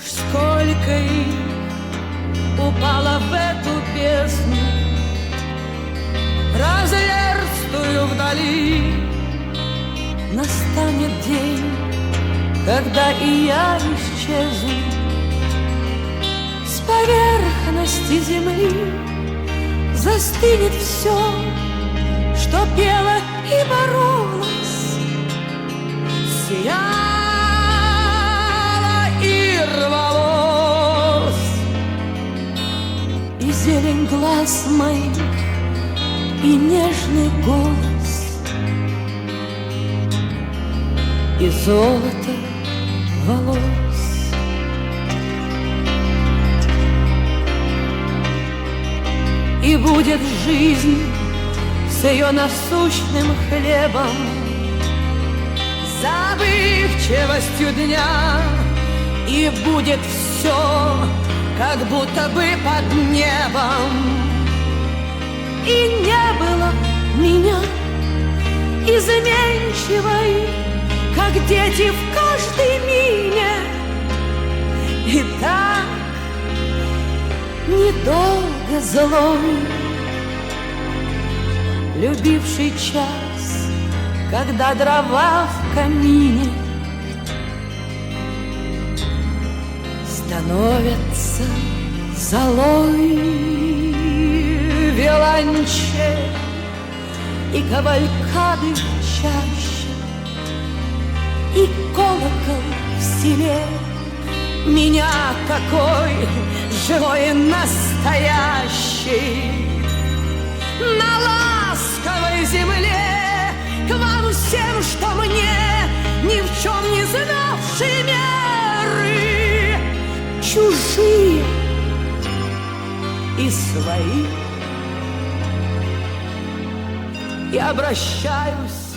Сколько их упало в эту бездну разверстую вдали. Настанет день, когда и я исчезну с поверхности земли. Застынет все, что пело и боролось, сияло и рвалось. И зелень глаз моих, и нежный голос, и золото волос. И будет жизнь с ее насущным хлебом, забывчивостью дня, и будет все, как будто бы под небом. И не было меня изменчивой, как дети в каждой мине. И так недолго злой, любивший час, когда дрова в камине становятся золой. Виолончель и кавалькады в чаще, и колокол в селе меня такой живой и настоящий. На ласковой земле к вам всем, что мне ни в чем не знавшие меры, чужие и свои, я обращаюсь